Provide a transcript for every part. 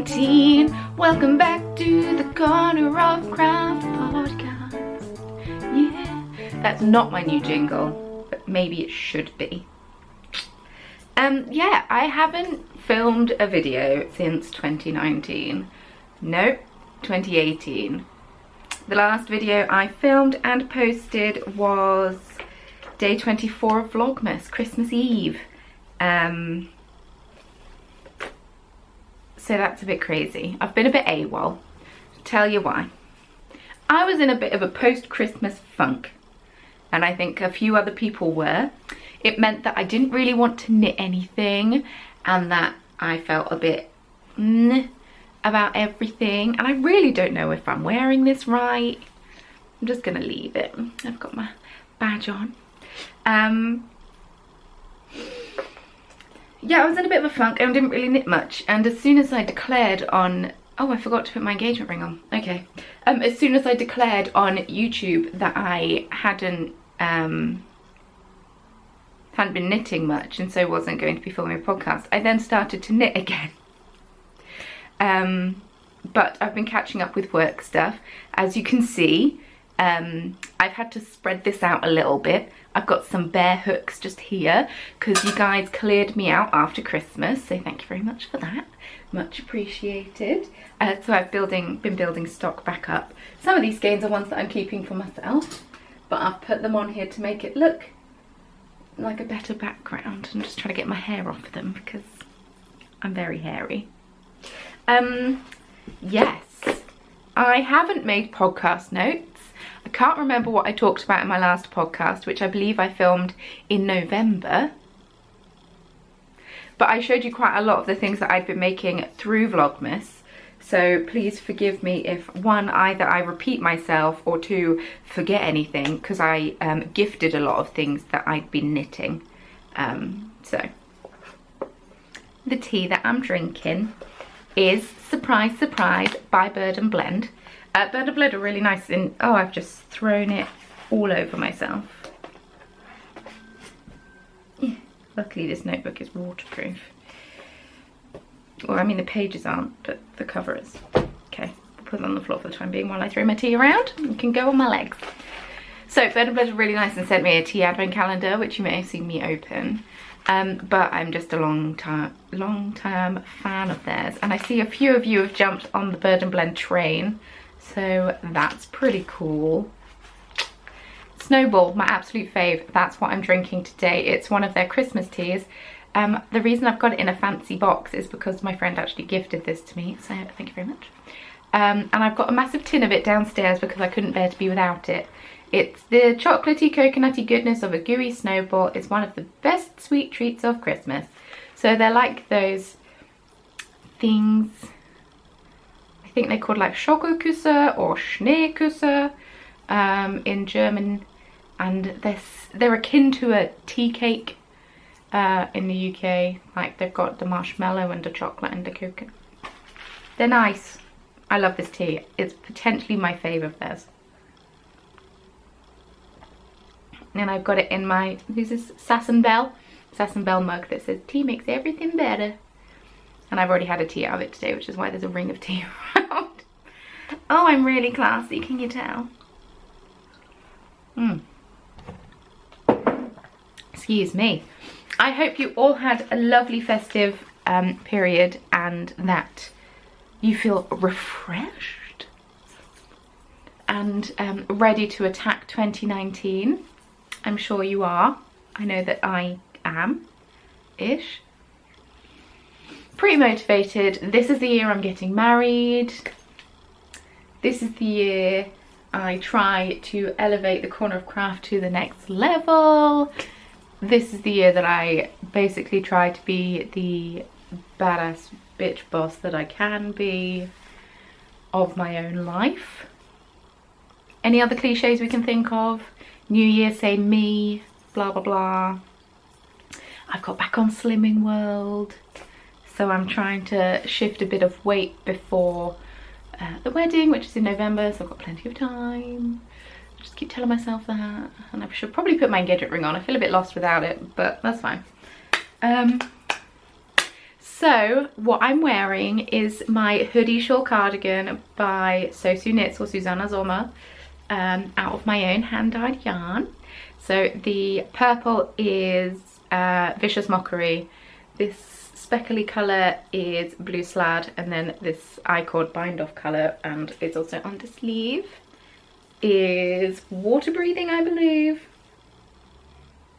2019. Welcome back to the Corner of Craft podcast. Yeah, that's not my new jingle, but maybe it should be. Yeah, I haven't filmed a video since 2019. Nope, 2018. The last video I filmed and posted was day 24 of Vlogmas, Christmas Eve. So that's a bit crazy. I've been a bit AWOL. I'll tell you why. I was in a bit of a post-Christmas funk, and I think a few other people were. It meant that I didn't really want to knit anything, and that I felt a bit about everything, and I really don't know if I'm wearing this right. I'm just gonna leave it. I've got my badge on. Yeah, I was in a bit of a funk and didn't really knit much, and as soon as I declared on, oh, I forgot to put my engagement ring on, okay. As soon as I declared on YouTube that I hadn't been knitting much and so wasn't going to be filming a podcast, I then started to knit again. But I've been catching up with work stuff. As you can see, I've had to spread this out a little bit. I've got some bare hooks just here because you guys cleared me out after Christmas, so thank you very much for that. Much appreciated. So I've been building stock back up. Some of these skeins are ones that I'm keeping for myself, but I've put them on here to make it look like a better background. I'm just trying to get my hair off them because I'm very hairy. Yes, I haven't made podcast notes. I can't remember what I talked about in my last podcast, which I believe I filmed in November. But I showed you quite a lot of the things that I'd been making through Vlogmas. So please forgive me if one, either I repeat myself, or two, forget anything, because I gifted a lot of things that I'd been knitting. So the tea that I'm drinking is Surprise Surprise by Bird and Blend. Bird and Blend are really nice, and oh, I've just thrown it all over myself. Yeah, luckily this notebook is waterproof. Well, I mean the pages aren't, but the cover is. Okay, I'll put it on the floor for the time being while I throw my tea around. It can go on my legs. So Bird and Blend are really nice and sent me a tea advent calendar, which you may have seen me open. But I'm just a long-term fan of theirs, and I see a few of you have jumped on the Bird and Blend train, so that's pretty cool. Snowball, my absolute fave. That's what I'm drinking today. It's one of their Christmas teas. The reason I've got it in a fancy box is because my friend actually gifted this to me, so thank you very much. And I've got a massive tin of it downstairs because I couldn't bear to be without it. It's the chocolatey, coconutty goodness of a gooey snowball. It's one of the best sweet treats of Christmas. So they're like those things, I think they're called like Schokoküsse or Schneeküsse in German, and they're akin to a tea cake in the UK. Like they've got the marshmallow and the chocolate and the coconut. They're nice. I love this tea. It's potentially my favourite of theirs. And I've got it in my, this is Sass and Bell mug that says tea makes everything better. And I've already had a tea out of it today, which is why there's a ring of tea around. Oh, I'm really classy, can you tell? Excuse me. I hope you all had a lovely festive period and that you feel refreshed and ready to attack 2019. I'm sure you are. I know that I am-ish. Pretty motivated. This is the year I'm getting married. This is the year I try to elevate the Corner of Craft to the next level. This is the year that I basically try to be the badass bitch boss that I can be of my own life. Any other cliches we can think of? New Year, say me, blah blah blah. I've got back on Slimming World, so I'm trying to shift a bit of weight before the wedding, which is in November, so I've got plenty of time. I just keep telling myself that, and I should probably put my engagement ring on. I feel a bit lost without it, but that's fine. So what I'm wearing is my hoodie shawl cardigan by Sosu Knits or Susanna Sommer, out of my own hand-dyed yarn. So the purple is Vicious Mockery, this speckly colour is Blue Slad, and then this I-cord bind-off colour, and it's also on the sleeve, is Water Breathing, I believe,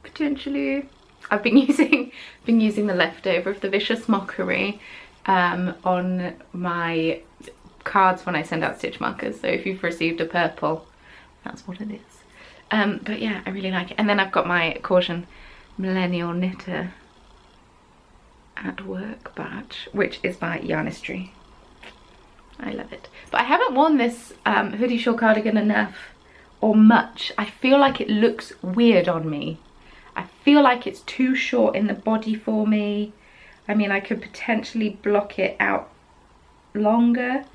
potentially. I've been using the leftover of the Vicious Mockery on my cards when I send out stitch markers, so if you've received a purple, that's what it is. But yeah, I really like it. And then I've got my Caution Millennial Knitter at Work badge, which is by Yarnistry. I love it. But I haven't worn this hoodie shawl cardigan enough or much. I feel like it looks weird on me. I feel like it's too short in the body for me. I mean, I could potentially block it out longer,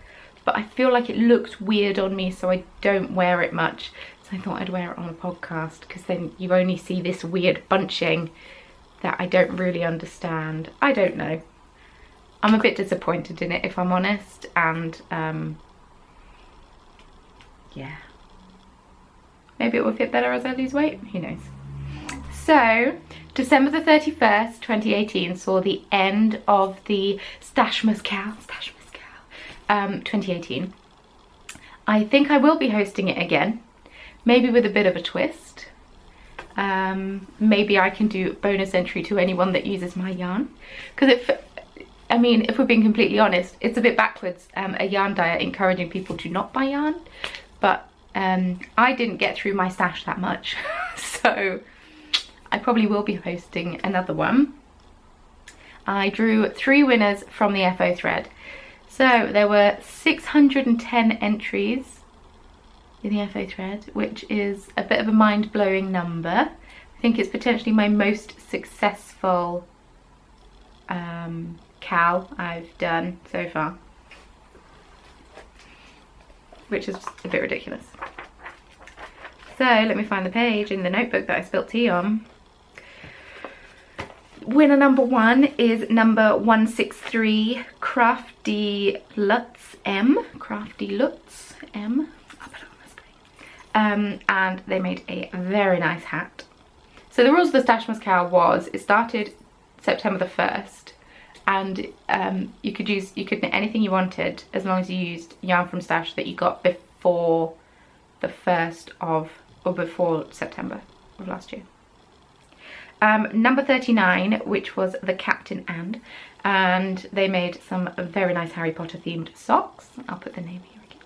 but I feel like it looks weird on me, so I don't wear it much. So I thought I'd wear it on the podcast, because then you only see this weird bunching that I don't really understand. I don't know. I'm a bit disappointed in it, if I'm honest, and yeah. Maybe it will fit better as I lose weight, who knows. So, December the 31st, 2018 saw the end of the Stash MCAL 2018. I think I will be hosting it again, maybe with a bit of a twist. Maybe I can do bonus entry to anyone that uses my yarn, because I mean, if we're being completely honest, it's a bit backwards, a yarn diet encouraging people to not buy yarn, but I didn't get through my stash that much, so I probably will be hosting another one. I drew 3 winners from the FO thread. So there were 610 entries in the FO thread, which is a bit of a mind-blowing number. I think it's potentially my most successful CAL I've done so far, which is a bit ridiculous. So let me find the page in the notebook that I spilt tea on. Winner number 1 is number 163, Crafty Lutz M. Crafty Lutz M. I'll put it on the screen. And they made a very nice hat. So the rules of the Stash MCAL was, it started September the 1st, and you could knit anything you wanted as long as you used yarn from Stash that you got before the 1st of, or before September of last year. Number 39, which was the Captain and they made some very nice Harry Potter themed socks. I'll put the name here again.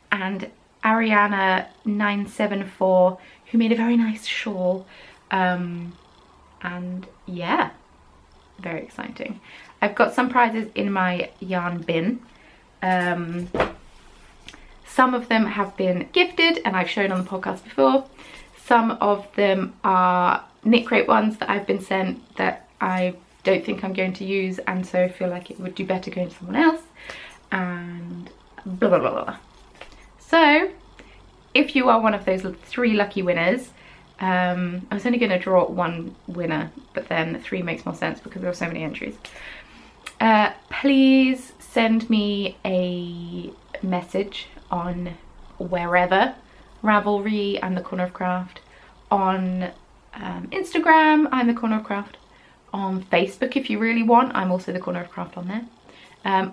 And Ariana 974, who made a very nice shawl. And yeah, very exciting. I've got some prizes in my yarn bin. Some of them have been gifted and I've shown on the podcast before. Some of them are KNITCRATE ones that I've been sent that I don't think I'm going to use, and so feel like it would do better going to someone else, and blah blah blah blah. So if you are one of those 3 lucky winners, I was only going to draw 1 winner, but then 3 makes more sense because there are so many entries. Please send me a message on wherever, Ravelry and the Corner of Craft, on Instagram, I'm the Corner of Craft, on Facebook if you really want, I'm also the Corner of Craft on there,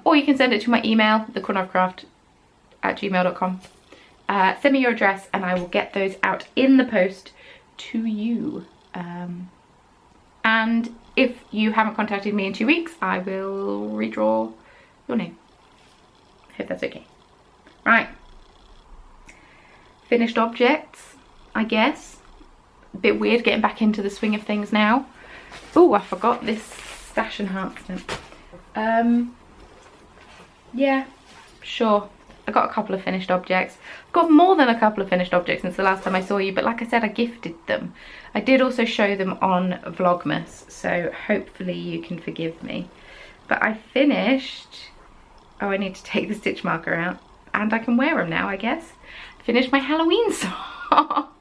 or you can send it to my email, thecornerofcraft@gmail.com. Send me your address and I will get those out in the post to you. And if you haven't contacted me in 2 weeks, I will redraw your name. Hope that's okay. Right. Finished objects, I guess. A bit weird getting back into the swing of things now. Oh, I forgot this stash enhancement. Yeah, sure. I got a couple of finished objects. I've got more than a couple of finished objects since the last time I saw you, but like I said, I gifted them. I did also show them on Vlogmas, so hopefully you can forgive me. But I finished... Oh, I need to take the stitch marker out, and I can wear them now, I guess. I finished my Halloween socks.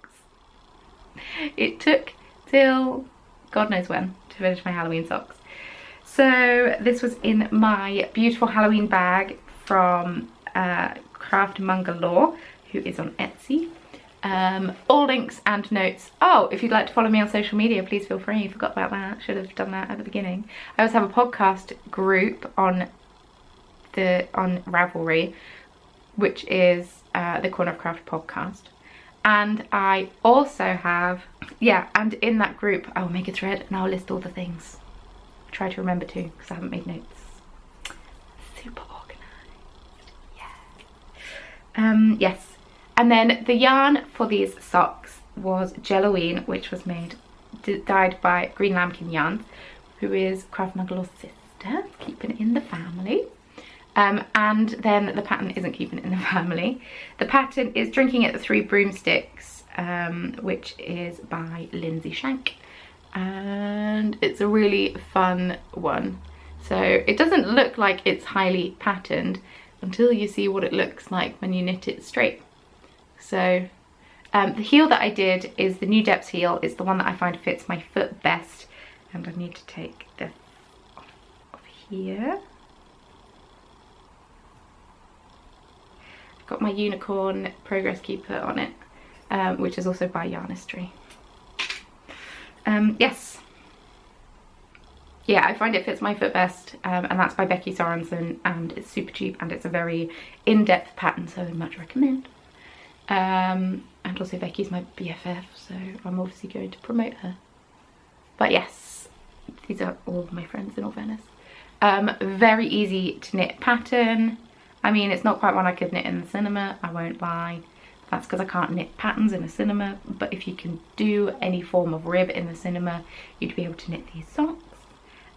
It took till God knows when to finish my Halloween socks. So this was in my beautiful Halloween bag from Craft Mangalore, who is on Etsy. All links and notes. Oh, if you'd like to follow me on social media, please feel free. I forgot about that. Should have done that at the beginning. I also have a podcast group on Ravelry, which is the Corner of Craft podcast. And I also have, and in that group I will make a thread and I'll list all the things. I'll try to remember to, because I haven't made notes. Super organised. Yeah. Yes. And then the yarn for these socks was Jelloween, which was dyed by Green Lambkin Yarns, who is Craft Mangalore's sister, keeping it in the family. And then the pattern isn't keeping it in the family. The pattern is Drinking at the Three Broomsticks, which is by Lindsay Shank. And it's a really fun one. So it doesn't look like it's highly patterned until you see what it looks like when you knit it straight. So the heel that I did is the New Depths heel. It's the one that I find fits my foot best. And I need to take this off here. Got my unicorn progress keeper on it, which is also by Yarnistry. Yes. Yeah, I find it fits my foot best, and that's by Becky Sorensen, and it's super cheap, and it's a very in-depth pattern, so I much recommend. And also Becky's my BFF, so I'm obviously going to promote her. But yes, these are all my friends in all fairness. Very easy to knit pattern. I mean, it's not quite one I could knit in the cinema, I won't lie. That's because I can't knit patterns in a cinema, but if you can do any form of rib in the cinema, you'd be able to knit these socks.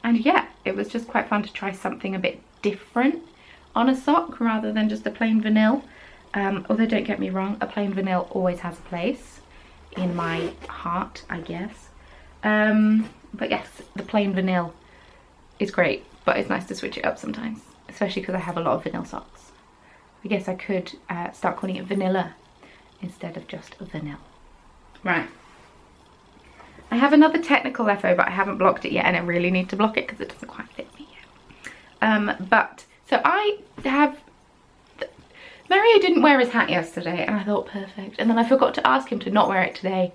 And yeah, it was just quite fun to try something a bit different on a sock rather than just a plain vanille. Although don't get me wrong, a plain vanille always has a place in my heart, I guess. But yes, the plain vanille is great, but it's nice to switch it up sometimes. Especially because I have a lot of vanilla socks. I guess I could start calling it vanilla instead of just vanilla. Right. I have another technical LFO, but I haven't blocked it yet, and I really need to block it because it doesn't quite fit me yet. So I have... Mario didn't wear his hat yesterday, and I thought perfect. And then I forgot to ask him to not wear it today,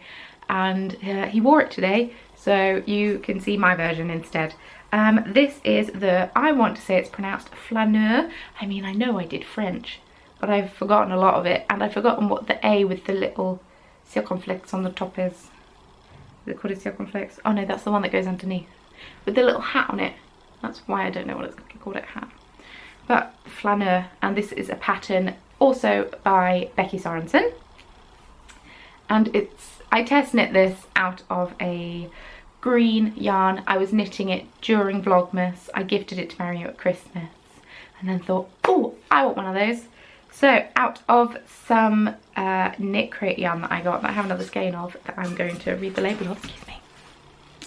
and he wore it today, so you can see my version instead. This is I want to say it's pronounced flaneur. I mean, I know I did French, but I've forgotten a lot of it, and I've forgotten what the A with the little circumflex on the top is. Is it called a circumflex? Oh no, that's the one that goes underneath. With the little hat on it. That's why I don't know what it's called, a hat. But flaneur, and this is a pattern also by Becky Sorensen. And I test knit this out of a green yarn. I was knitting it during Vlogmas. I gifted it to Mario at Christmas and then thought, oh, I want one of those. So out of some KNITCRATE yarn that I got, that I have another skein of, that I'm going to read the label of, excuse me.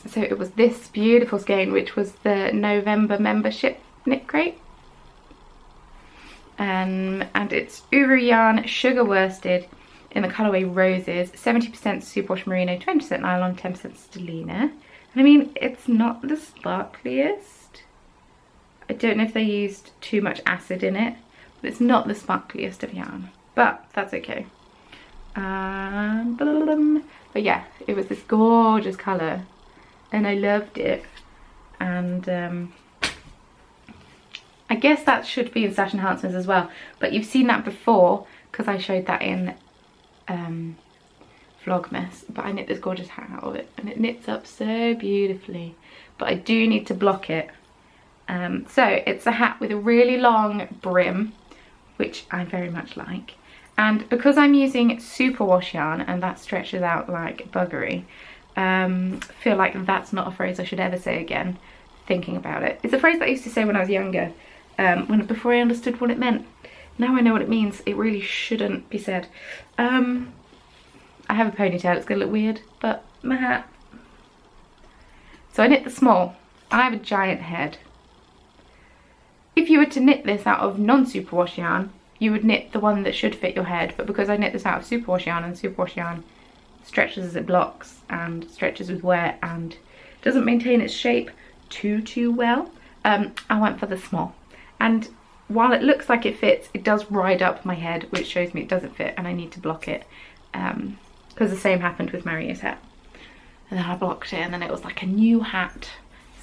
So it was this beautiful skein, which was the November membership KNITCRATE. And it's Uru yarn, sugar worsted, in the colourway Roses, 70% superwash merino, 20% nylon, 10% stellina. I mean, it's not the sparkliest. I don't know if they used too much acid in it, but it's not the sparkliest of yarn. But that's okay. But yeah, it was this gorgeous colour, and I loved it. And I guess that should be in Stash Enhancements as well. But you've seen that before, because I showed that in Vlogmas, but I knit this gorgeous hat out of it, and it knits up so beautifully, but I do need to block it. So it's a hat with a really long brim, which I very much like, and because I'm using superwash yarn and that stretches out like buggery, feel like that's not a phrase I should ever say again, thinking about it. It's a phrase that I used to say when I was younger, before I understood what it meant. Now I know what it means, it really shouldn't be said. I have a ponytail, it's gonna look weird, but my hat. So I knit the small. I have a giant head. If you were to knit this out of non-superwash yarn, you would knit the one that should fit your head, but because I knit this out of superwash yarn, and superwash yarn stretches as it blocks and stretches with wear and doesn't maintain its shape too well, I went for the small. And while it looks like it fits, it does ride up my head, which shows me it doesn't fit and I need to block it. Because the same happened with Maria's hat. And then I blocked it and then it was like a new hat.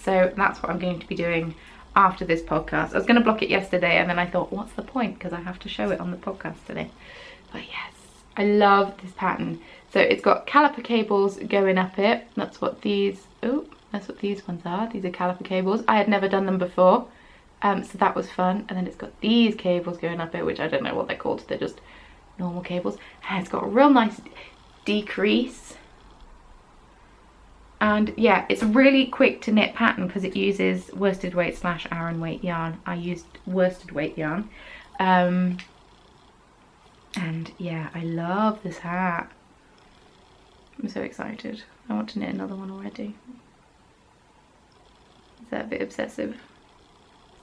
So that's what I'm going to be doing after this podcast. I was going to block it yesterday and then I thought, what's the point? Because I have to show it on the podcast today. But yes, I love this pattern. So it's got caliper cables going up it. That's what these ones are. These are caliper cables. I had never done them before. So that was fun. And then it's got these cables going up it, which I don't know what they're called. They're just normal cables. And it's got a real nice decrease. And yeah, it's a really quick to knit pattern because it uses worsted weight / Aran weight yarn. I used worsted weight yarn. And yeah, I love this hat. I'm so excited. I want to knit another one already. Is that a bit obsessive?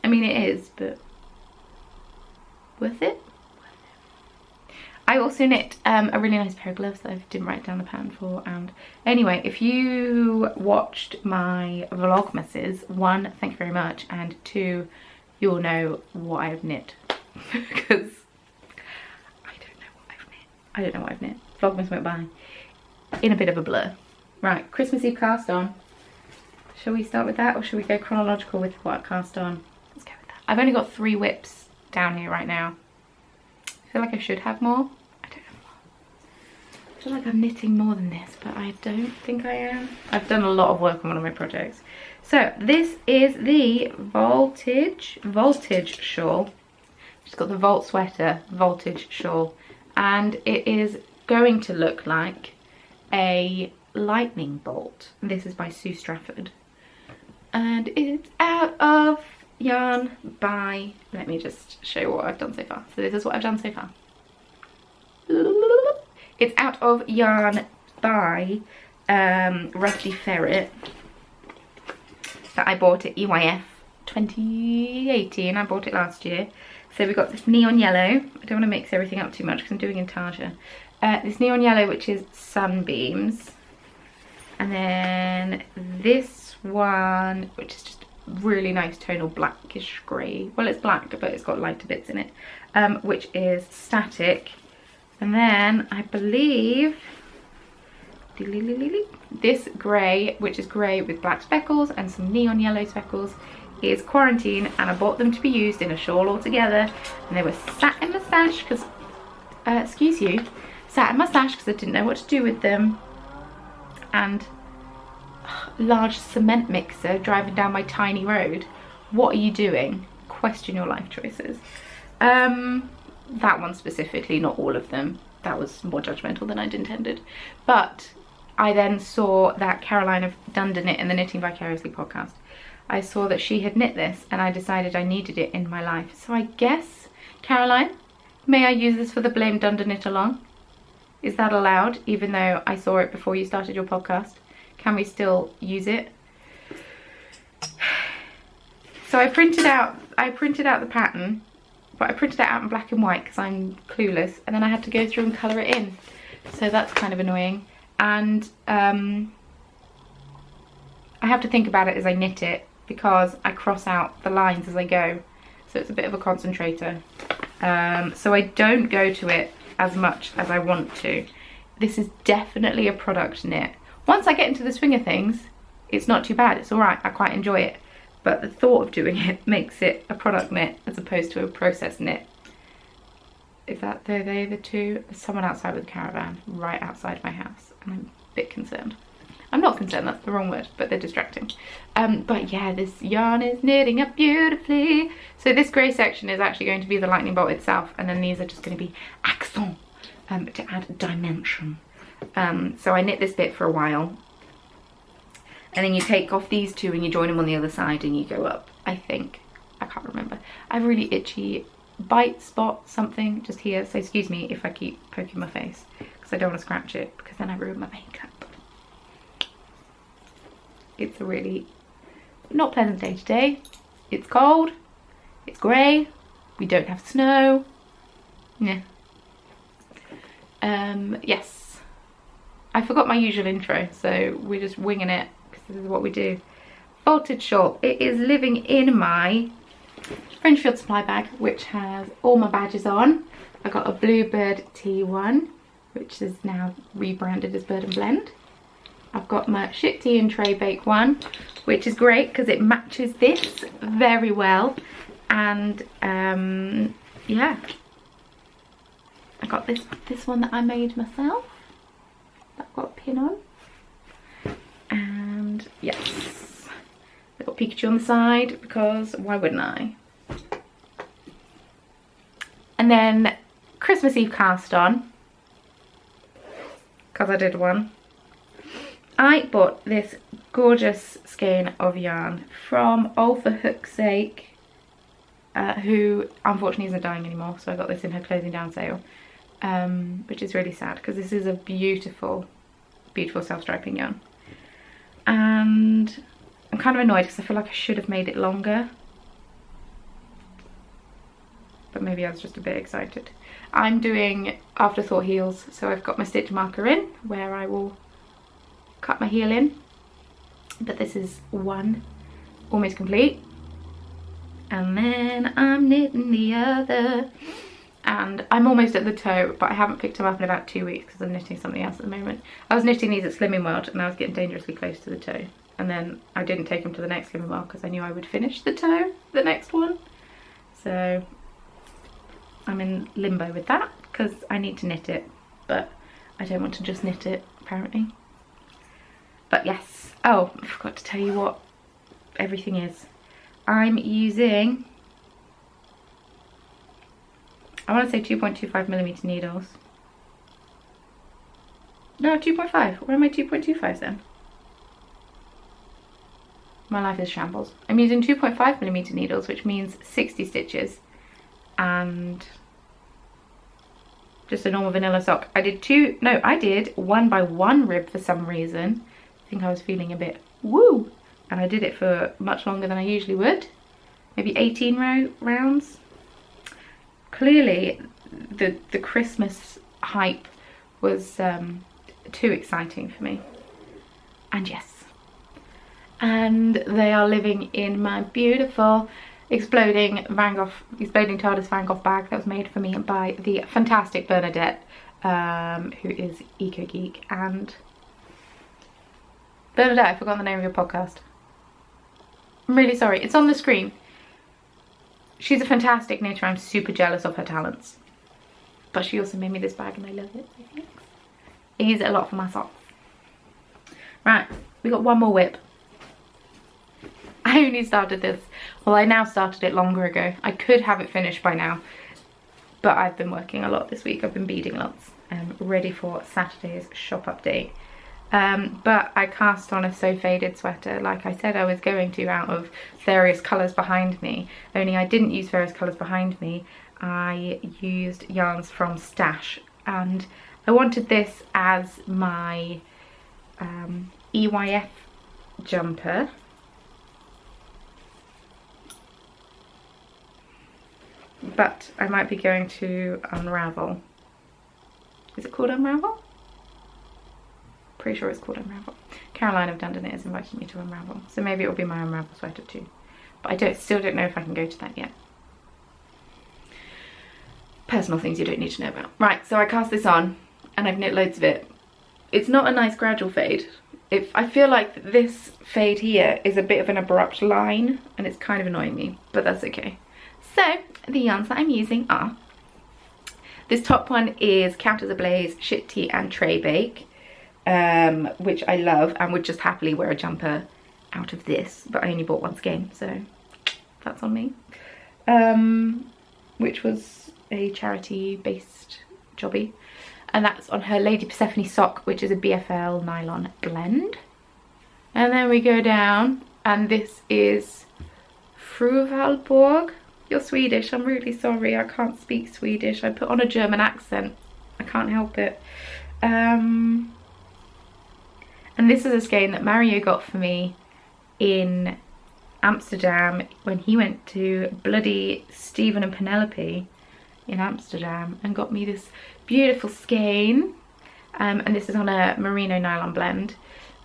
I mean, it is, but worth it? I also knit a really nice pair of gloves that I didn't write down the pattern for. And anyway, if you watched my Vlogmases, 1, thank you very much, and 2, you'll know what I've knit. Because I don't know what I've knit. I don't know what I've knit. Vlogmas went by in a bit of a blur. Right, Christmas Eve cast on. Shall we start with that, or shall we go chronological with what I cast on? Let's go with that. I've only got 3 whips down here right now. I feel like I should have more. I don't know. I feel like I'm knitting more than this, but I don't think I am. I've done a lot of work on one of my projects. So this is the voltage shawl. It's got the Volt sweater voltage shawl, and it is going to look like a lightning bolt. This is by Sue Strafford, and it's out of yarn by, let me just show you what I've done so far. So this is what I've done so far. It's out of yarn by Rusty Ferret that I bought at EYF 2018. I bought it last year. So we've got this neon yellow. I don't want to mix everything up too much because I'm doing intarsia. This neon yellow, which is Sunbeams, and then this one, which is just really nice tonal blackish grey. Well, it's black, but it's got lighter bits in it, which is Static. And then I believe this grey, which is grey with black speckles and some neon yellow speckles, is Quarantine, and I bought them to be used in a shawl altogether, and they were sat in my stash because sat in my stash because I didn't know what to do with them. And large cement mixer driving down my tiny road. What are you doing? Question your life choices. That one specifically, not all of them. That was more judgmental than I'd intended. But I then saw that Caroline of Dunder Knit in the Knitting Vicariously podcast. I saw that she had knit this and I decided I needed it in my life. So I guess, Caroline, may I use this for the Blame Dunder Knit Along? Is that allowed, even though I saw it before you started your podcast? Can we still use it? So I printed out the pattern, but I printed it out in black and white because I'm clueless, and then I had to go through and colour it in. So that's kind of annoying. And I have to think about it as I knit it because I cross out the lines as I go. So it's a bit of a concentrator. So I don't go to it as much as I want to. This is definitely a product knit. Once I get into the swing of things, it's not too bad. It's all right. I quite enjoy it. But the thought of doing it makes it a product knit as opposed to a process knit. Is that they the two? There's someone outside with a caravan right outside my house, and I'm a bit concerned. I'm not concerned, that's the wrong word, but they're distracting. But yeah, this yarn is knitting up beautifully. So this grey section is actually going to be the lightning bolt itself, and then these are just going to be accents to add dimension. So I knit this bit for a while, and then you take off these two and you join them on the other side and you go up, I think. I can't remember. I have a really itchy bite spot something just here, so excuse me if I keep poking my face because I don't want to scratch it because then I ruin my makeup. It's a really not pleasant day today. It's cold, it's grey, we don't have snow. Yeah. Yes, I forgot my usual intro, so we're just winging it because this is what we do. bolted shawl. It is living in my Frenchfield supply bag, which has all my badges on. I got a Bluebird T1, which is now rebranded as Bird and Blend. I've got my Shit Tea and Tray Bake one, which is great because it matches this very well. And yeah, I got this one that I made myself. That got a pin on. And yes, I've got Pikachu on the side because why wouldn't I? And then Christmas Eve cast on, because I did one. I bought this gorgeous skein of yarn from All for Hook's Sake, who unfortunately isn't dying anymore, so I got this in her closing down sale, which is really sad because this is a beautiful, beautiful self-striping yarn. And I'm kind of annoyed because I feel like I should have made it longer, but maybe I was just a bit excited. I'm doing afterthought heels, so I've got my stitch marker in where I will cut my heel in, but this is one almost complete, and then I'm knitting the other, and I'm almost at the toe, but I haven't picked them up in about 2 weeks because I'm knitting something else at the moment. I was knitting these at Slimming World and I was getting dangerously close to the toe, and then I didn't take them to the next Slimming World because I knew I would finish the toe, the next one, so I'm in limbo with that because I need to knit it, but I don't want to just knit it apparently. But yes, oh, I forgot to tell you what everything is. I'm using, I want to say 2.25mm needles. No, 2.5. Where are my 2.25s then? My life is shambles. I'm using 2.5mm needles, which means 60 stitches. And just a normal vanilla sock. I did 1 by 1 rib for some reason. I think I was feeling a bit woo, and I did it for much longer than I usually would, maybe 18 rounds. Clearly the Christmas hype was too exciting for me. And yes, and they are living in my beautiful exploding TARDIS Van Gogh bag that was made for me by the fantastic Bernadette, who is Eco Geek. And Bernadette, I forgot the name of your podcast. I'm really sorry. It's on the screen. She's a fantastic knitter. I'm super jealous of her talents. But she also made me this bag and I love it. So thanks. I use it a lot for my socks. Right, we got one more whip. I only started this. Well, I now started it longer ago. I could have it finished by now. But I've been working a lot this week. I've been beading lots. Ready for Saturday's shop update. But I cast on a So Faded sweater like I said I was going to, out of various colours behind me, only I didn't use various colours behind me. I used yarns from Stash, and I wanted this as my EYF jumper. But I might be going to Unravel. Is it called Unravel? Pretty sure it's called Unravel. Caroline of Dunderknit is inviting me to Unravel, so maybe it will be my Unravel sweater too. But I still don't know if I can go to that yet. Personal things you don't need to know about. Right, so I cast this on and I've knit loads of it. It's not a nice gradual fade. I feel like this fade here is a bit of an abrupt line and it's kind of annoying me, but that's okay. So the yarns that I'm using are, this top one is Counters Ablaze, Shit Tea and Tray Bake, which I love and would just happily wear a jumper out of this, but I only bought one skein, so that's on me. Which was a charity based jobby, and that's on her Lady Persephone sock, which is a BFL nylon blend. And then we go down, and this is Fruvalborg. You're Swedish, I'm really sorry, I can't speak Swedish. I put on a German accent, I can't help it. And this is a skein that Mario got for me in Amsterdam when he went to bloody Stephen and Penelope in Amsterdam and got me this beautiful skein. And this is on a merino nylon blend.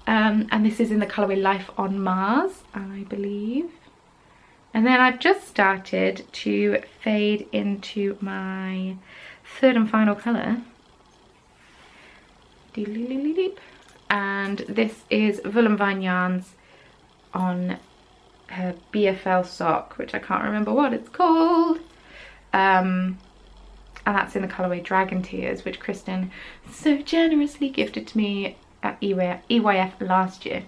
and this is in the colourway Life on Mars, I believe. And then I've just started to fade into my third and final colour. And this is Woolen Vine Yarns on her BFL sock, which I can't remember what it's called. And that's in the colourway Dragon Tears, which Kristen so generously gifted to me at EYF last year.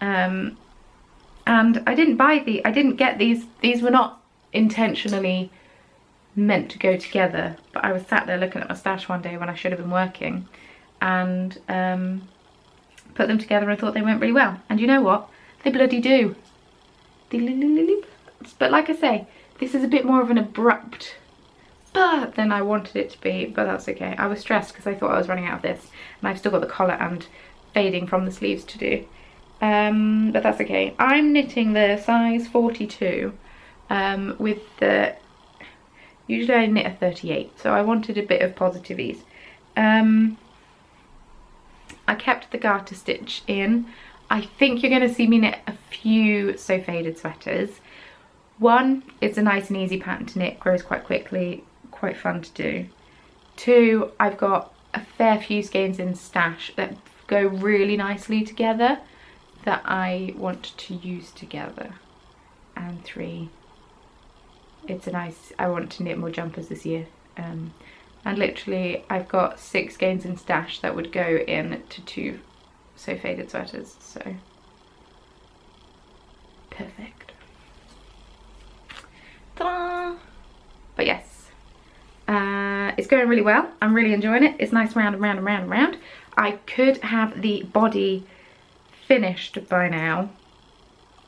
And I didn't get these were not intentionally meant to go together, but I was sat there looking at my stash one day when I should have been working, and put them together and thought they went really well. And you know what? They bloody do. But like I say, this is a bit more of an abrupt than I wanted it to be, but that's okay. I was stressed because I thought I was running out of this, and I've still got the collar and fading from the sleeves to do. But that's okay. I'm knitting the size 42 with the, usually I knit a 38, so I wanted a bit of positive ease. I kept the garter stitch in. I think you're going to see me knit a few So Faded sweaters. One, it's a nice and easy pattern to knit, grows quite quickly, quite fun to do. Two, I've got a fair few skeins in stash that go really nicely together that I want to use together. And three, it's a nice, I want to knit more jumpers this year. And literally I've got 6 skeins in stash that would go in to 2 So Faded sweaters, so perfect. Ta-da! But yes, it's going really well. I'm really enjoying it. It's nice round and round and round and round. I could have the body finished by now,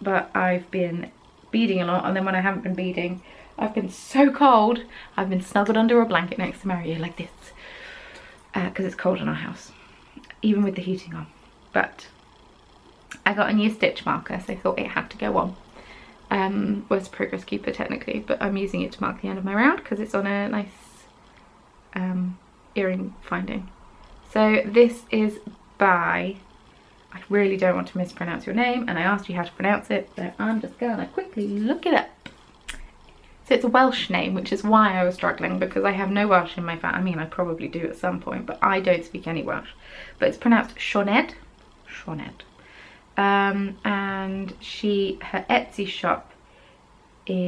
but I've been beading a lot, and then when I haven't been beading, I've been so cold. I've been snuggled under a blanket next to Mario like this, because it's cold in our house, even with the heating on. But I got a new stitch marker, so I thought it had to go on. Well, it's a progress keeper technically, but I'm using it to mark the end of my round because it's on a nice earring finding. So this is by, I really don't want to mispronounce your name, and I asked you how to pronounce it, so I'm just gonna quickly look it up. So it's a Welsh name, which is why I was struggling, because I have no Welsh in my family. I mean, I probably do at some point, but I don't speak any Welsh. But it's pronounced Sioned. And her Etsy shop is,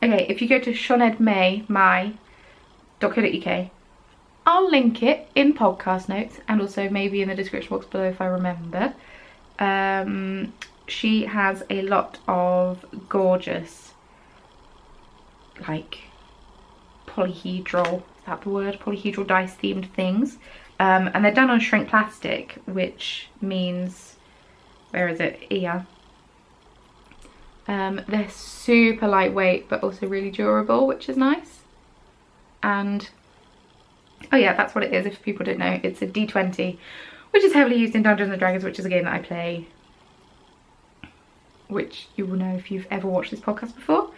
okay, if you go to sionedmy.co.uk, I'll link it in podcast notes and also maybe in the description box below if I remember. She has a lot of gorgeous, like, polyhedral, is that the word? Polyhedral dice themed things. And they're done on shrink plastic, which means, where is it? Here. They're super lightweight but also really durable, which is nice. And oh yeah, that's what it is if people don't know. It's a D20, which is heavily used in Dungeons and Dragons, which is a game that I play, which you will know if you've ever watched this podcast before.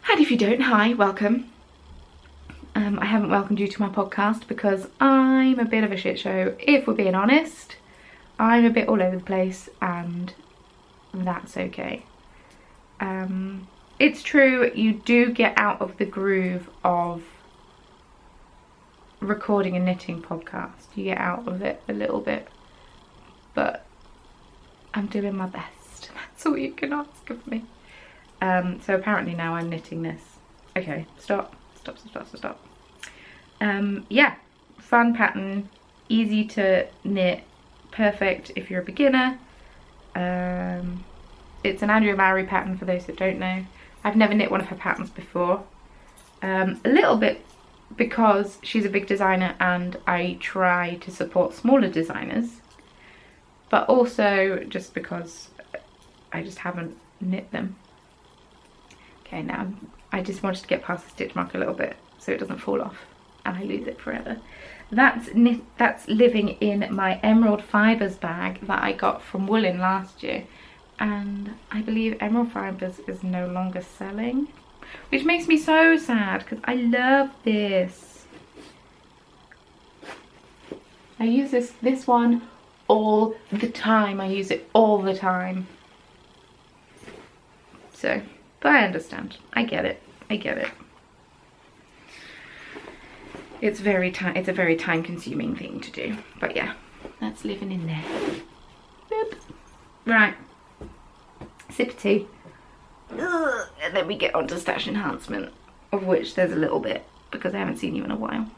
And if you don't, hi, welcome. I haven't welcomed you to my podcast because I'm a bit of a shit show, if we're being honest. I'm a bit all over the place, and that's okay. It's true, you do get out of the groove of recording a knitting podcast. You get out of it a little bit, but I'm doing my best. That's all you can ask of me. So apparently now I'm knitting this. Okay, stop. Yeah, fun pattern, easy to knit, perfect if you're a beginner. It's an Andrea Mowry pattern for those that don't know. I've never knit one of her patterns before. A little bit because she's a big designer and I try to support smaller designers, but also just because I just haven't knit them. Okay, now I just wanted to get past the stitch mark a little bit so it doesn't fall off and I lose it forever. That's living in my Emerald Fibres bag that I got from Woolen last year, and I believe Emerald Fibres is no longer selling, which makes me so sad because I love this. I use this one all the time. I use it all the time. So, but I understand. I get it. I get it. It's a very time consuming thing to do. But yeah, that's living in there. Boop. Right. Sip of tea. Ugh. And then we get on to stash enhancement, of which there's a little bit because I haven't seen you in a while.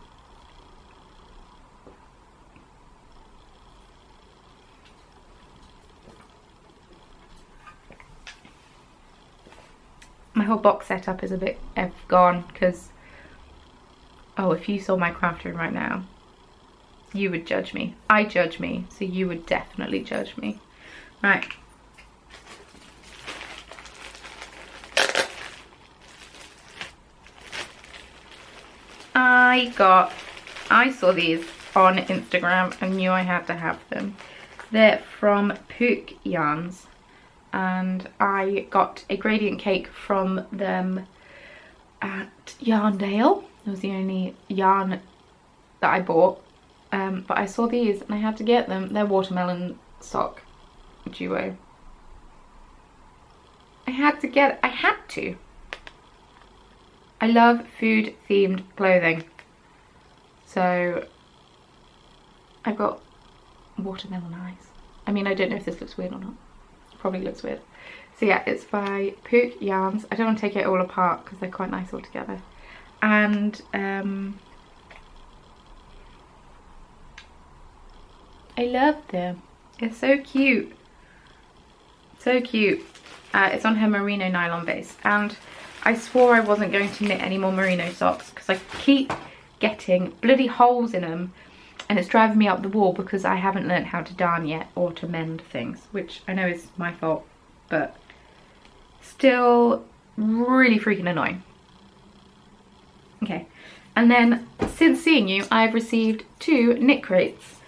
My whole box setup is a bit gone because, oh, if you saw my craft room right now, you would judge me. I judge me, so you would definitely judge me. Right. I saw these on Instagram and knew I had to have them. They're from Pook Yarns. And I got a gradient cake from them at Yarndale. It was the only yarn that I bought, but I saw these and I had to get them. They're watermelon sock duo. I had to. I love food themed clothing, so I've got watermelon eyes. I mean, I don't know if this looks weird or not. Probably looks weird. So yeah, it's by Pook Yarns. I don't want to take it all apart because they're quite nice all together. And I love them. They're so cute. So cute. It's on her merino nylon base, and I swore I wasn't going to knit any more merino socks because I keep getting bloody holes in them. And it's driving me up the wall because I haven't learned how to darn yet or to mend things, which I know is my fault, but still really freaking annoying. Okay, and then since seeing you, I've received 2 KNITCRATEs.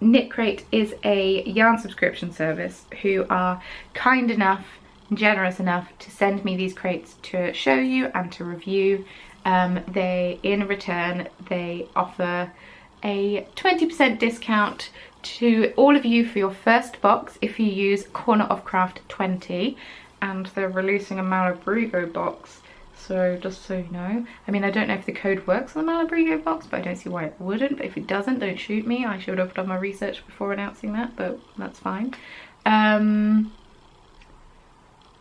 KNITCRATE is a yarn subscription service who are kind enough and generous enough to send me these crates to show you and to review. In return, they offer a 20% discount to all of you for your first box if you use Corner of Craft 20, and they're releasing a Malabrigo box, so just so you know. I mean, I don't know if the code works on the Malabrigo box, but I don't see why it wouldn't. But if it doesn't, don't shoot me. I should have done my research before announcing that, but that's fine.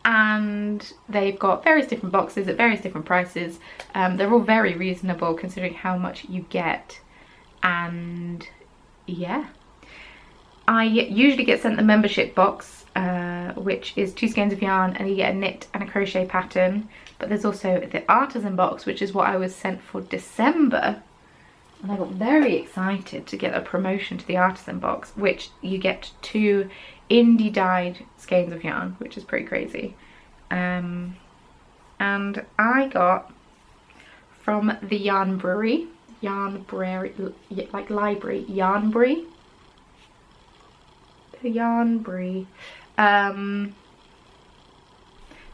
And they've got various different boxes at various different prices. They're all very reasonable considering how much you get. And yeah, I usually get sent the membership box, which is 2 skeins of yarn and you get a knit and a crochet pattern. But there's also the artisan box, which is what I was sent for December, and I got very excited to get a promotion to the artisan box, which you get 2 indie dyed skeins of yarn, which is pretty crazy. And I got from the Yarnbury, like library, Yarnbury, the Yarnbury.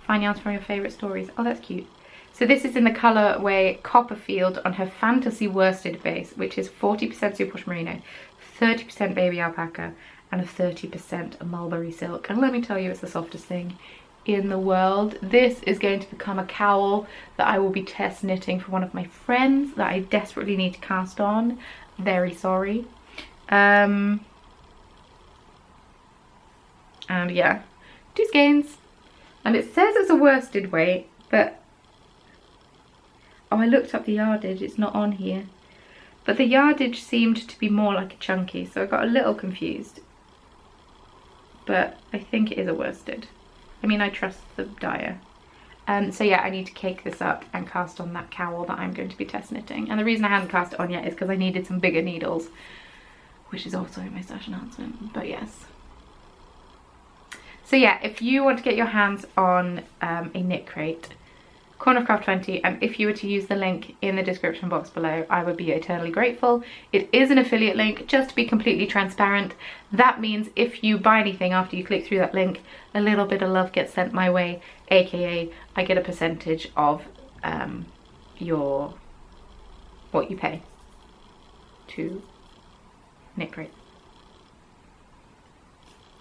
Find yarns from your favourite stories. Oh, that's cute. So this is in the colourway Copperfield on her Fantasy Worsted base, which is 40% superwash merino, 30% baby alpaca, and a 30% mulberry silk. And let me tell you, it's the softest thing in the world. This is going to become a cowl that I will be test knitting for one of my friends that I desperately need to cast on. Very sorry. And yeah, 2 skeins. And it says it's a worsted weight, but oh, I looked up the yardage, it's not on here. But the yardage seemed to be more like a chunky, so I got a little confused. But I think it is a worsted. I mean, I trust the dyer. So yeah, I need to cake this up and cast on that cowl that I'm going to be test knitting. And the reason I hadn't cast it on yet is because I needed some bigger needles, which is also in my stash announcement, but yes. So yeah, if you want to get your hands on a KNITCRATE, Corner of Craft 20, and if you were to use the link in the description box below, I would be eternally grateful. It is an affiliate link, just to be completely transparent. That means if you buy anything after you click through that link, a little bit of love gets sent my way, aka I get a percentage of what you pay to KNITCRATE.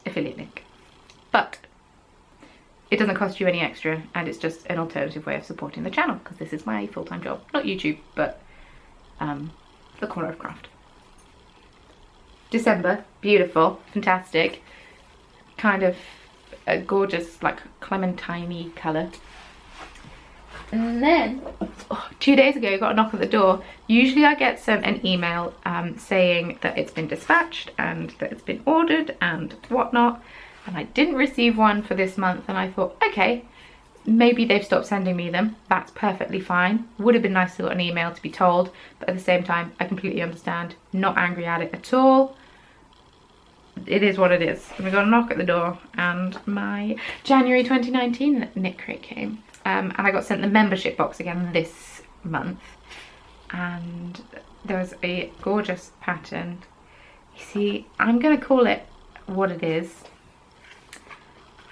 Affiliate link. But it doesn't cost you any extra, and it's just an alternative way of supporting the channel, because this is my full-time job. Not YouTube, but the corner of craft. December, beautiful, fantastic. Kind of a gorgeous, like, clementine-y colour. And then, 2 days ago, I got a knock at the door. Usually I get sent an email saying that it's been dispatched and that it's been ordered and whatnot. And I didn't receive one for this month, and I thought, okay, maybe they've stopped sending me them. That's perfectly fine. Would have been nice to get an email to be told, but at the same time, I completely understand. Not angry at it at all. It is what it is. And we got a knock at the door, and my January 2019 KNITCRATE came. And I got sent the membership box again this month. And there was a gorgeous pattern. You see, I'm going to call it what it is.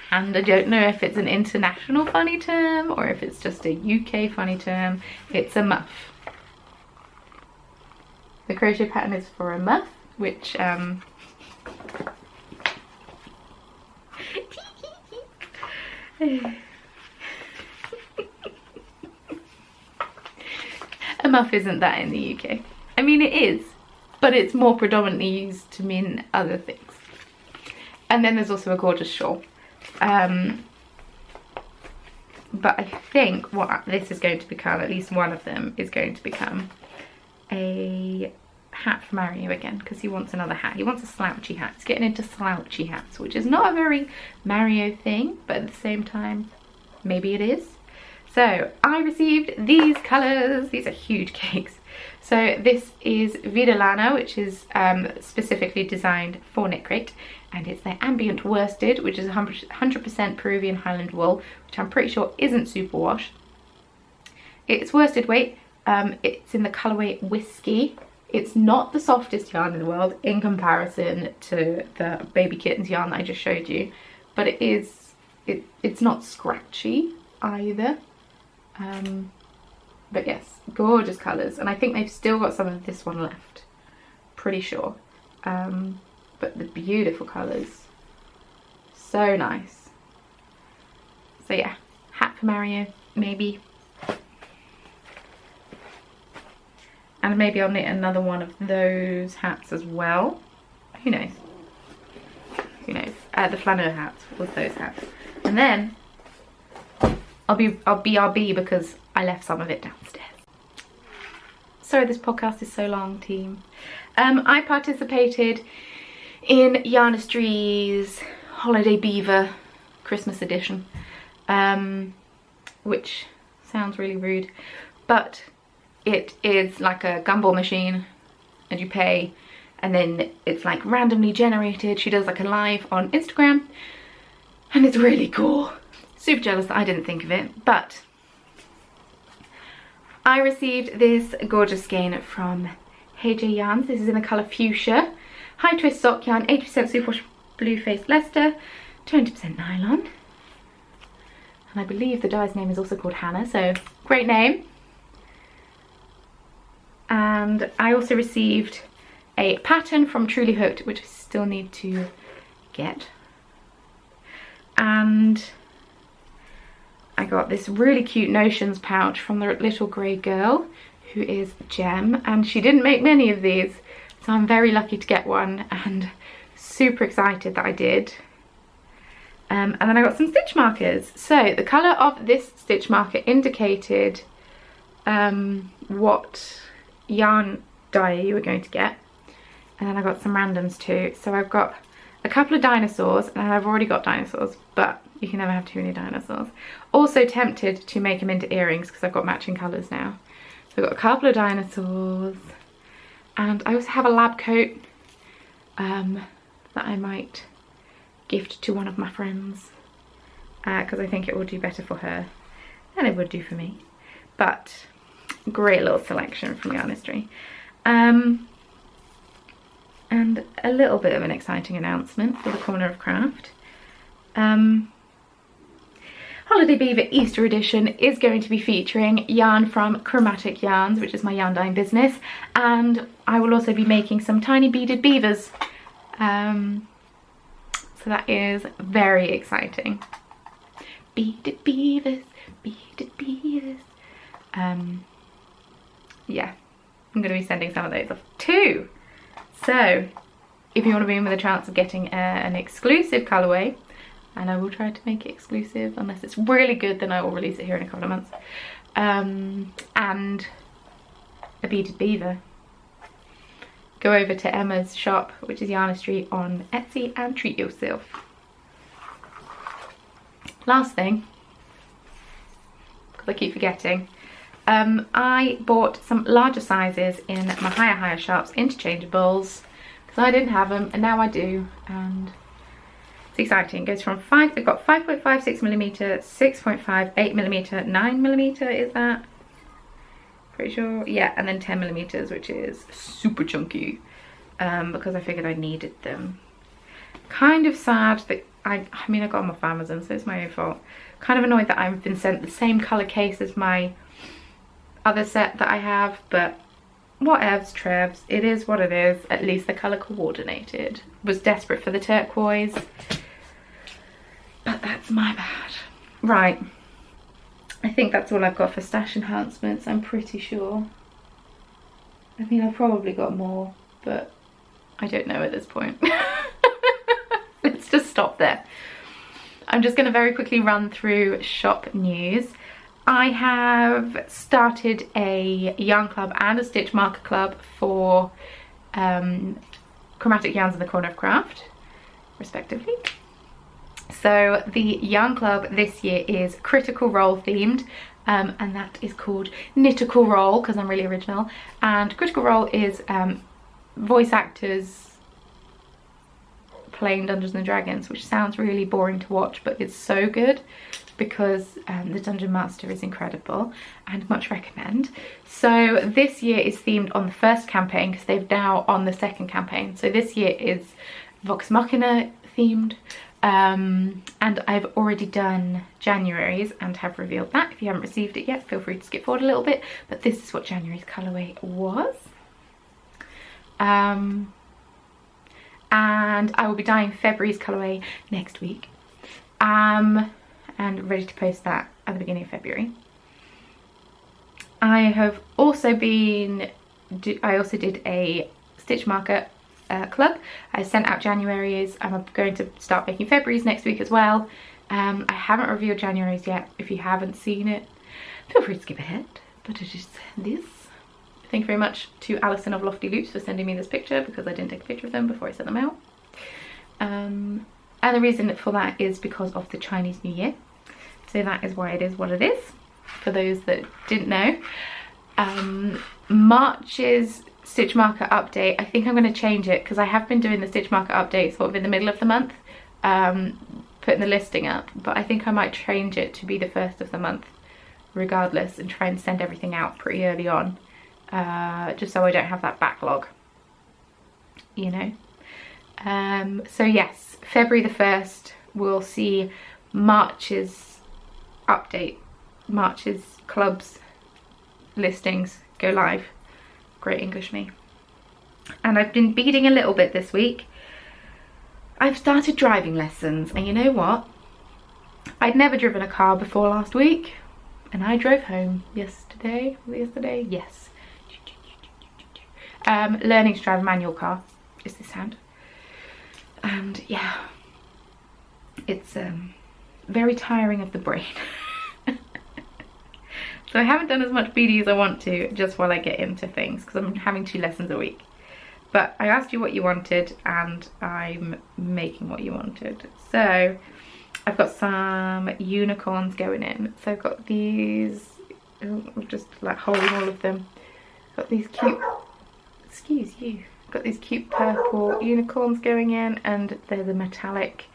And I don't know if it's an international funny term or if it's just a UK funny term. It's a muff. The crochet pattern is for a muff, which a muff isn't that in the UK. I mean, it is, but it's more predominantly used to mean other things. And then there's also a gorgeous shawl. But I think what this is going to become, at least one of them, is going to become a hat for Mario again, because he wants another hat. He wants a slouchy hat. He's getting into slouchy hats, which is not a very Mario thing, but at the same time, maybe it is. So I received these colours. These are huge cakes. So this is Vidalana, which is specifically designed for KNITCRATE, and it's their ambient worsted, which is 100% Peruvian Highland wool, which I'm pretty sure isn't superwash. It's worsted weight. It's in the colourway Whiskey. It's not the softest yarn in the world in comparison to the Baby Kittens yarn that I just showed you, but it is, it's not scratchy either. But yes, gorgeous colours, and I think they've still got some of this one left, pretty sure. But the beautiful colours, so nice. So yeah, hat for Mario, maybe. And maybe I'll knit another one of those hats as well. Who knows? Who knows? The flaneur hats with those hats. And then I'll BRB because I left some of it downstairs. Sorry this podcast is so long, team. I participated in Yarnistry's Holiday Beaver Christmas edition, which sounds really rude, but it is like a gumball machine and you pay, and then it's like randomly generated. She does like a live on Instagram and it's really cool. Super jealous that I didn't think of it, but I received this gorgeous skein from HJ Yarns. This is in the colour Fuchsia. High twist sock yarn, 80% superwash blue faced Leicester, 20% nylon. And I believe the dye's name is also called Hannah, so great name. And I also received a pattern from Truly Hooked, which I still need to get. And I got this really cute Notions pouch from the little grey girl, who is Gem, and she didn't make many of these, so I'm very lucky to get one and super excited that I did. And then I got some stitch markers. So the colour of this stitch marker indicated what yarn dye you were going to get, and then I got some randoms too. So I've got a couple of dinosaurs, and I've already got dinosaurs, but you can never have too many dinosaurs. Also tempted to make them into earrings because I've got matching colours now. So I've got a couple of dinosaurs, and I also have a lab coat that I might gift to one of my friends because I think it will do better for her than it would do for me. But great little selection from Yarnistry. And a little bit of an exciting announcement for the Corner of Craft. Holiday Beaver Easter edition is going to be featuring yarn from Chromatic Yarns, which is my yarn dyeing business, and I will also be making some tiny beaded beavers. So that is very exciting. Beaded beavers, beaded beavers. Yeah, I'm going to be sending some of those off too. So if you want to be in with a chance of getting an exclusive colourway, and I will try to make it exclusive, unless it's really good, then I will release it here in a couple of months, and a beaded beaver, go over to Emma's shop, which is Yarnistry, on Etsy, and treat yourself. Last thing, because I keep forgetting, I bought some larger sizes in my higher sharps interchangeables, because I didn't have them and now I do, and it's exciting. It goes from I've got 5.5, 6mm, 6.5, 8mm, 9mm is that? Pretty sure, yeah, and then 10mm, which is super chunky, because I figured I needed them. Kind of sad that I mean I got them off Amazon, so it's my own fault. Kind of annoyed that I've been sent the same colour case as my other set that I have, but whatevs, trevs, it is what it is. At least the colour coordinated. Was desperate for the turquoise, but that's my bad. Right, I think that's all I've got for stash enhancements, I'm pretty sure. I mean, I've probably got more, but I don't know at this point. Let's just stop there. I'm just going to very quickly run through shop news. I have started a yarn club and a stitch marker club for Chromatic Yarns and the Corner of Craft, respectively. So the yarn club this year is Critical Role themed, and that is called Knittical Role, because I'm really original. And Critical Role is voice actors playing Dungeons and Dragons, which sounds really boring to watch, but it's so good because the Dungeon Master is incredible and much recommend. So this year is themed on the first campaign, because they've now on the second campaign. So this year is Vox Machina themed, and I've already done January's and have revealed that. If you haven't received it yet, feel free to skip forward a little bit, but this is what January's colourway was. And I will be dyeing February's colourway next week, and ready to post that at the beginning of February. I have also I also did a stitch marker club. I sent out January's. I'm going to start making February's next week as well. I haven't revealed January's yet. If you haven't seen it, feel free to skip ahead, but it is this. Thank you very much to Alison of Lofty Loops for sending me this picture, because I didn't take a picture of them before I sent them out. And the reason for that is because of the Chinese New Year. So that is why it is what it is, for those that didn't know. March's stitch marker update, I think I'm going to change it, because I have been doing the stitch marker update sort of in the middle of the month, putting the listing up, but I think I might change it to be the first of the month regardless, and try and send everything out pretty early on. Just so I don't have that backlog, you know. So yes, February the 1st we'll see March's update, March's clubs listings go live. Great English me. And I've been beading a little bit this week. I've started driving lessons, and you know what? I'd never driven a car before last week, and I drove home yesterday. Yes. Learning to drive a manual car is the sound, and yeah, it's very tiring of the brain. So I haven't done as much BD as I want to, just while I get into things, because I'm having 2 lessons a week. But I asked you what you wanted, and I'm making what you wanted. So I've got some unicorns going in. So I've got these, I'm just like holding all of them. Got these cute, excuse you, got these cute purple unicorns going in, and they're the metallic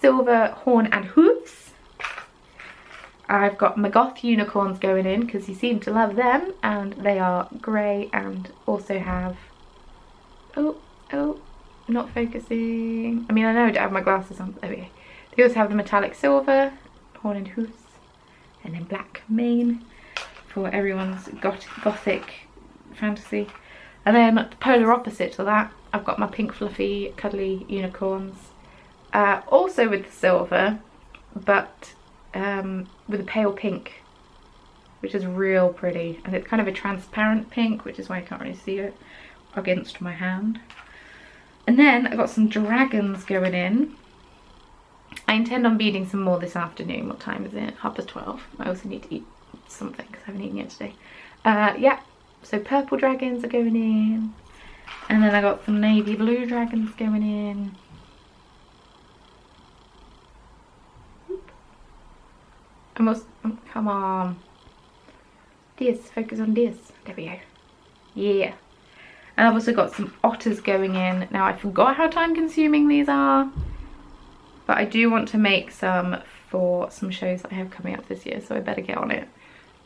silver horn and hooves. I've got my goth unicorns going in, because you seem to love them, and they are grey and also have, oh, not focusing. I mean, I know I don't have my glasses on, but there we go. They also have the metallic silver, horn and hoofs. and then black mane for everyone's gothic fantasy. And then the polar opposite to that, I've got my pink fluffy cuddly unicorns, also with the silver, but with a pale pink, which is real pretty, and it's kind of a transparent pink, which is why I can't really see it against my hand. And then I got some dragons going in. I intend on beading some more this afternoon. What time is it? 12:30. I also need to eat something because I haven't eaten yet today. Yeah, so purple dragons are going in, and then I got some navy blue dragons going in. Come on. This, focus on this. There we go. Yeah. And I've also got some otters going in. Now I forgot how time consuming these are, but I do want to make some for some shows that I have coming up this year, so I better get on it.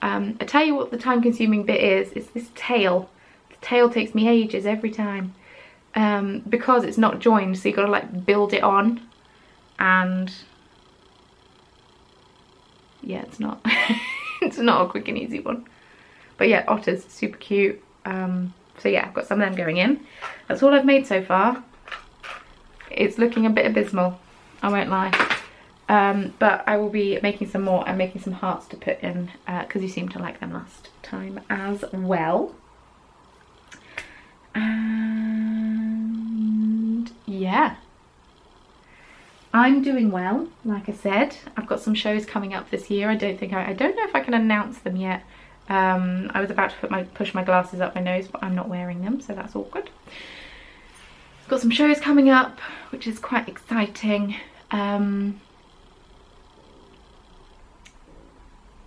I tell you what the time consuming bit is this tail. The tail takes me ages every time, because it's not joined, so you gotta like build it on, and yeah, it's not it's not a quick and easy one. But yeah, otters, super cute. So yeah, I've got some of them going in. That's all I've made so far. It's looking a bit abysmal, I won't lie. But I will be making some more and making some hearts to put in, because you seemed to like them last time as well. And yeah, I'm doing well, like I said. I've got some shows coming up this year. I don't know if I can announce them yet. I was about to push my glasses up my nose, but I'm not wearing them, so that's awkward. I've got some shows coming up, which is quite exciting.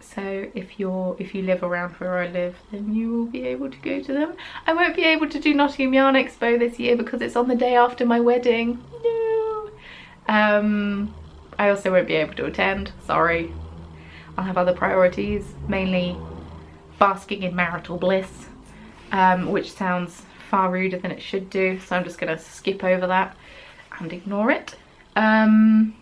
So if you live around where I live, then you will be able to go to them. I won't be able to do Nottingham Yarn Expo this year because it's on the day after my wedding. No. I also won't be able to attend, sorry. I'll have other priorities, mainly basking in marital bliss, which sounds far ruder than it should do, so I'm just gonna skip over that and ignore it, unless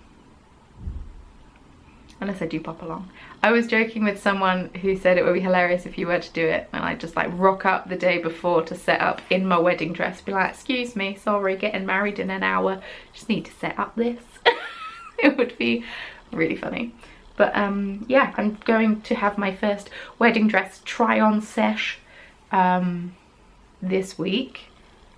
I do pop along. I was joking with someone who said it would be hilarious if you were to do it, and I'd just like rock up the day before to set up in my wedding dress, be like, excuse me, sorry, getting married in an hour, just need to set up this. It would be really funny. But yeah, I'm going to have my first wedding dress try-on sesh this week.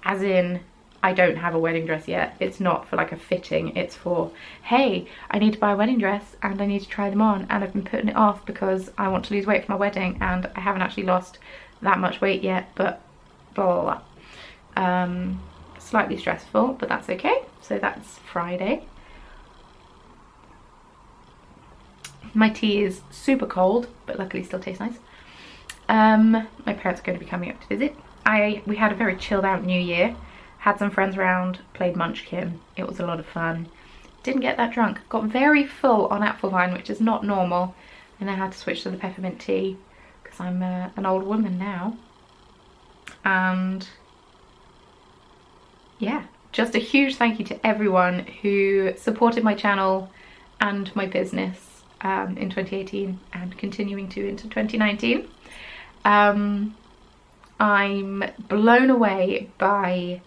As in, I don't have a wedding dress yet. It's not for like a fitting. It's for, hey, I need to buy a wedding dress and I need to try them on. And I've been putting it off because I want to lose weight for my wedding and I haven't actually lost that much weight yet, but blah, blah, blah. Slightly stressful, but that's okay. So that's Friday. My tea is super cold, but luckily still tastes nice. My parents are going to be coming up to visit. We had a very chilled out New Year. Had some friends around, played Munchkin. It was a lot of fun. Didn't get that drunk. Got very full on Applevine, which is not normal. And I had to switch to the peppermint tea because I'm an old woman now. And yeah, just a huge thank you to everyone who supported my channel and my business in 2018 and continuing to into 2019. I'm blown away by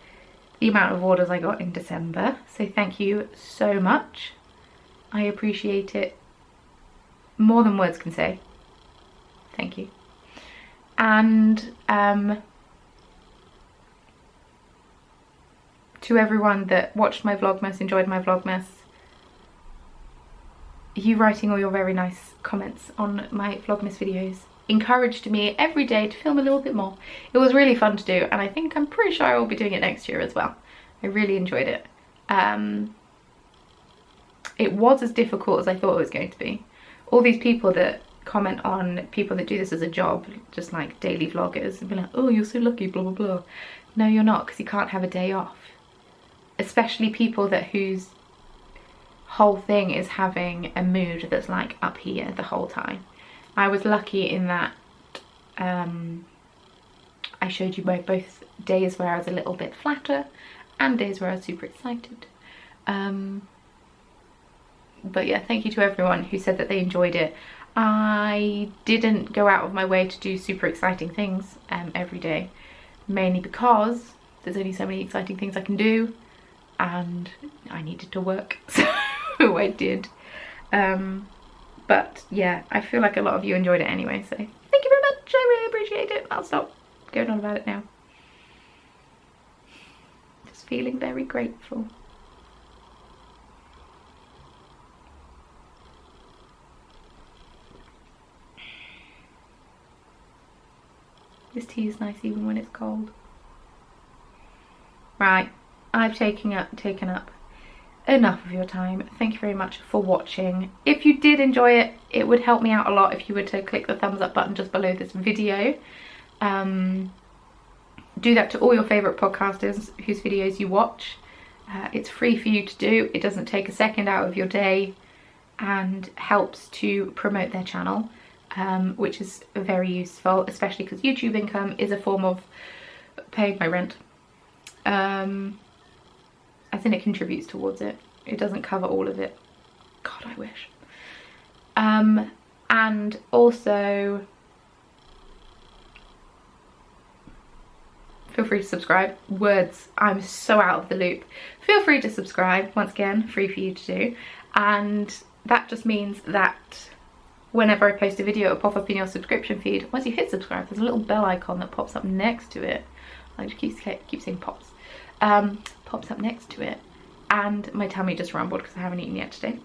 the amount of orders I got in December, so thank you so much. I appreciate it more than words can say. Thank you. And to everyone that watched my Vlogmas, enjoyed my Vlogmas, you writing all your very nice comments on my Vlogmas videos encouraged me every day to film a little bit more. It was really fun to do, and I'm pretty sure I will be doing it next year as well. I really enjoyed it. It was as difficult as I thought it was going to be. All these people that comment on people that do this as a job, just like daily vloggers, and be like, oh, you're so lucky, blah blah blah. No, you're not, because you can't have a day off. Especially people whose whole thing is having a mood that's like up here the whole time. I was lucky in that I showed you both days where I was a little bit flatter and days where I was super excited. But yeah, thank you to everyone who said that they enjoyed it. I didn't go out of my way to do super exciting things every day, mainly because there's only so many exciting things I can do and I needed to work, so I did. But yeah, I feel like a lot of you enjoyed it anyway, so thank you very much, I really appreciate it. I'll stop going on about it now. Just feeling very grateful. This tea is nice even when it's cold. Right, I've taken up enough of your time. Thank you very much for watching. If you did enjoy it, it would help me out a lot if you were to click the thumbs up button just below this video. Do that to all your favourite podcasters whose videos you watch. It's free for you to do. It doesn't take a second out of your day and helps to promote their channel, which is very useful, especially because YouTube income is a form of paying my rent. I think it contributes towards it. It doesn't cover all of it. God, I wish. And also, feel free to subscribe. Words, I'm so out of the loop. Feel free to subscribe, once again, free for you to do. And that just means that whenever I post a video, it'll pop up in your subscription feed. Once you hit subscribe, there's a little bell icon that pops up next to it. I just keep saying pops. Pops up next to it, and my tummy just rumbled because I haven't eaten yet today.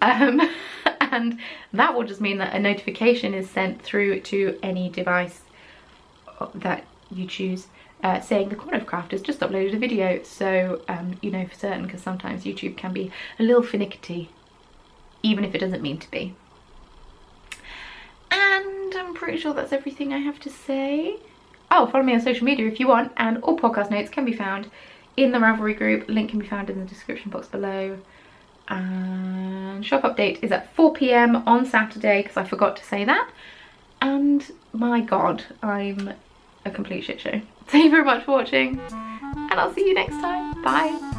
And that will just mean that a notification is sent through to any device that you choose, saying the Corner of Craft has just uploaded a video, so you know for certain, because sometimes YouTube can be a little finicky, even if it doesn't mean to be. And I'm pretty sure that's everything I have to say. Oh, follow me on social media if you want, and all podcast notes can be found in the Ravelry group. Link can be found in the description box below. And shop update is at 4 PM on Saturday, because I forgot to say that. And my god, I'm a complete shit show. Thank you very much for watching, and I'll see you next time. Bye.